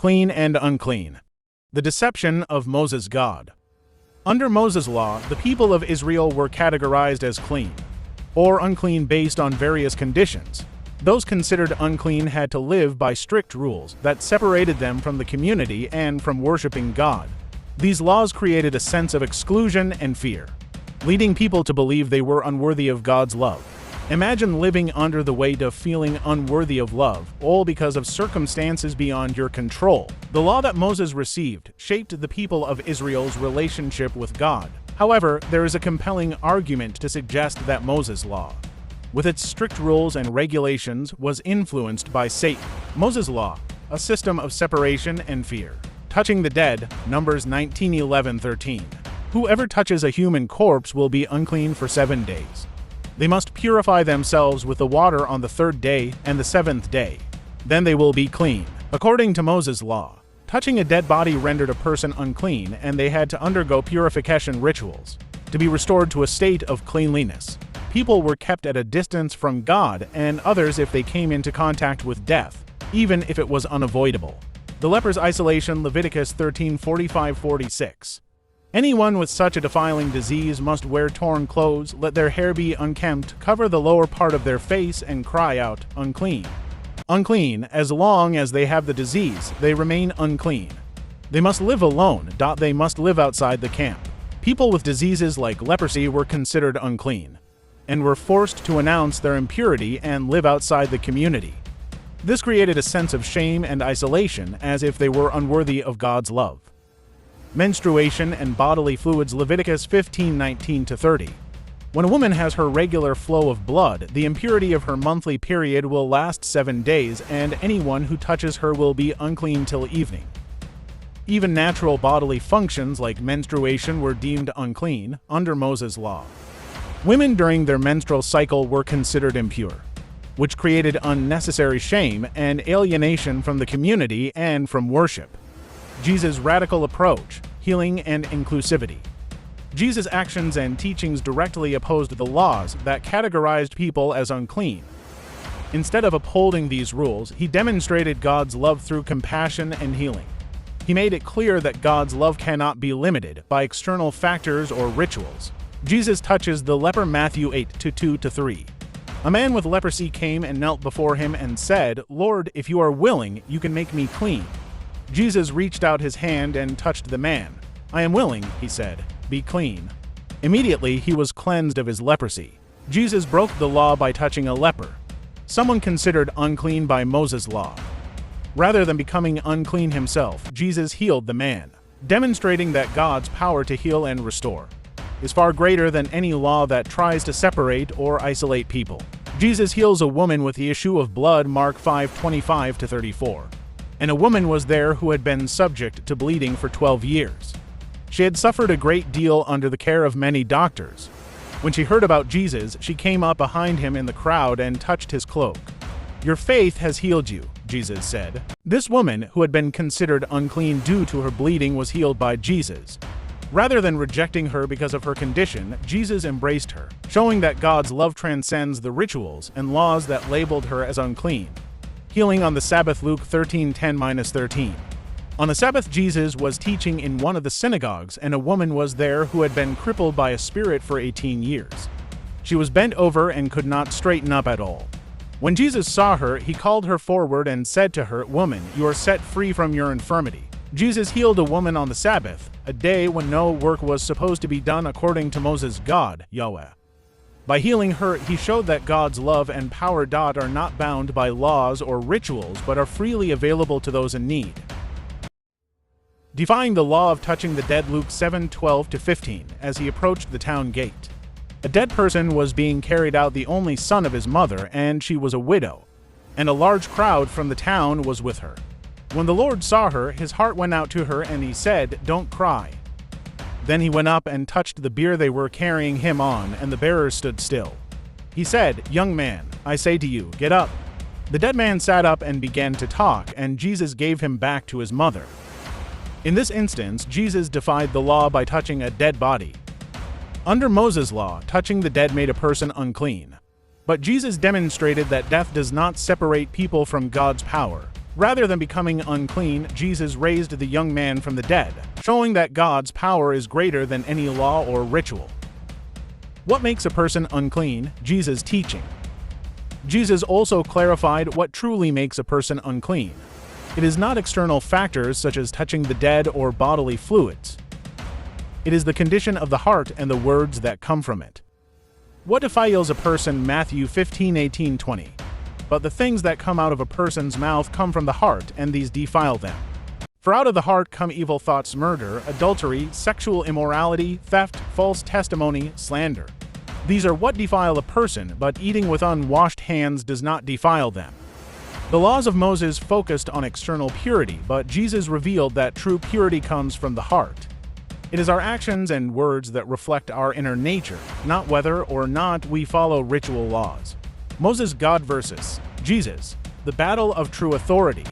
Clean and unclean. The deception of Moses' God. Under Moses' law, the people of Israel were categorized as clean or unclean based on various conditions. Those considered unclean had to live by strict rules that separated them from the community and from worshiping God. These laws created a sense of exclusion and fear, leading people to believe they were unworthy of God's love. Imagine living under the weight of feeling unworthy of love, all because of circumstances beyond your control. The law that Moses received shaped the people of Israel's relationship with God. However, there is a compelling argument to suggest that Moses' law, with its strict rules and regulations, was influenced by Satan. Moses' law, a system of separation and fear. Touching the dead, Numbers 19:11-13. Whoever touches a human corpse will be unclean for 7 days. They must purify themselves with the water on the 3rd day and the 7th day. Then they will be clean. According to Moses' law, touching a dead body rendered a person unclean, and they had to undergo purification rituals to be restored to a state of cleanliness. People were kept at a distance from God and others if they came into contact with death, even if it was unavoidable. The leper's isolation, Leviticus 13:45-46. Anyone with such a defiling disease must wear torn clothes, let their hair be unkempt, cover the lower part of their face, and cry out, "Unclean." Unclean, as long as they have the disease, they remain unclean. They must live alone. They must live outside the camp. People with diseases like leprosy were considered unclean and were forced to announce their impurity and live outside the community. This created a sense of shame and isolation, as if they were unworthy of God's love. Menstruation and bodily fluids, Leviticus 15:19-30. When a woman has her regular flow of blood, the impurity of her monthly period will last 7 days, and anyone who touches her will be unclean till evening. Even natural bodily functions like menstruation were deemed unclean under Moses' law. Women during their menstrual cycle were considered impure, which created unnecessary shame and alienation from the community and from worship. Jesus' radical approach, healing and inclusivity. Jesus' actions and teachings directly opposed the laws that categorized people as unclean. Instead of upholding these rules, he demonstrated God's love through compassion and healing. He made it clear that God's love cannot be limited by external factors or rituals. Jesus touches the leper, Matthew 8:2-3. A man with leprosy came and knelt before him and said, "Lord, if you are willing, you can make me clean." Jesus reached out his hand and touched the man. "I am willing," he said, "be clean." Immediately he was cleansed of his leprosy. Jesus broke the law by touching a leper, someone considered unclean by Moses' law. Rather than becoming unclean himself, Jesus healed the man, demonstrating that God's power to heal and restore is far greater than any law that tries to separate or isolate people. Jesus heals a woman with the issue of blood, Mark 5:25-34. And a woman was there who had been subject to bleeding for 12 years. She had suffered a great deal under the care of many doctors. When she heard about Jesus, she came up behind him in the crowd and touched his cloak. "Your faith has healed you," Jesus said. This woman, who had been considered unclean due to her bleeding, was healed by Jesus. Rather than rejecting her because of her condition, Jesus embraced her, showing that God's love transcends the rituals and laws that labeled her as unclean. Healing on the Sabbath, Luke 13:10-13. On the Sabbath, Jesus was teaching in one of the synagogues, and a woman was there who had been crippled by a spirit for 18 years. She was bent over and could not straighten up at all. When Jesus saw her, he called her forward and said to her, "Woman, you are set free from your infirmity." Jesus healed a woman on the Sabbath, a day when no work was supposed to be done according to Moses' God, Yahweh. By healing her, he showed that God's love and power are not bound by laws or rituals, but are freely available to those in need. Defying the law of touching the dead, Luke 7:12-15, as he approached the town gate. A dead person was being carried out, the only son of his mother, and she was a widow, and a large crowd from the town was with her. When the Lord saw her, his heart went out to her, and he said, "Don't cry." Then he went up and touched the bier they were carrying him on, and the bearers stood still. He said, "Young man, I say to you, get up." The dead man sat up and began to talk, and Jesus gave him back to his mother. In this instance, Jesus defied the law by touching a dead body. Under Moses' law, touching the dead made a person unclean. But Jesus demonstrated that death does not separate people from God's power. Rather than becoming unclean, Jesus raised the young man from the dead, showing that God's power is greater than any law or ritual. What makes a person unclean? Jesus' teaching. Jesus also clarified what truly makes a person unclean. It is not external factors such as touching the dead or bodily fluids. It is the condition of the heart and the words that come from it. What defiles a person? Matthew 15:18-20. But the things that come out of a person's mouth come from the heart, and these defile them. For out of the heart come evil thoughts, murder, adultery, sexual immorality, theft, false testimony, slander. These are what defile a person, but eating with unwashed hands does not defile them. The laws of Moses focused on external purity, but Jesus revealed that true purity comes from the heart. It is our actions and words that reflect our inner nature, not whether or not we follow ritual laws. Moses' God versus Jesus, the battle of true authority.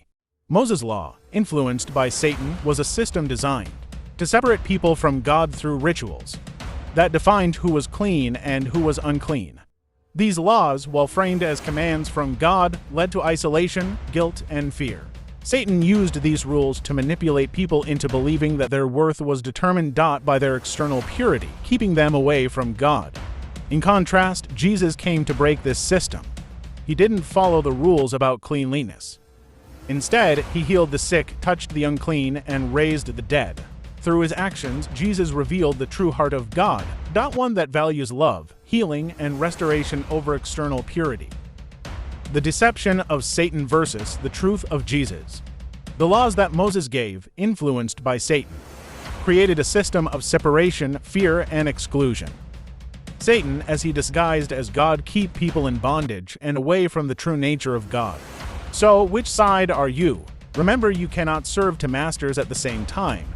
Moses' law, influenced by Satan, was a system designed to separate people from God through rituals that defined who was clean and who was unclean. These laws, while framed as commands from God, led to isolation, guilt, and fear. Satan used these rules to manipulate people into believing that their worth was determined by their external purity, keeping them away from God. In contrast, Jesus came to break this system. He didn't follow the rules about cleanliness. Instead, he healed the sick, touched the unclean, and raised the dead. Through his actions, Jesus revealed the true heart of God, one that values love, healing, and restoration over external purity. The deception of Satan versus the truth of Jesus. The laws that Moses gave, influenced by Satan, created a system of separation, fear, and exclusion. Satan, as he disguised as God, keep people in bondage and away from the true nature of God. So, which side are you? Remember, you cannot serve two masters at the same time.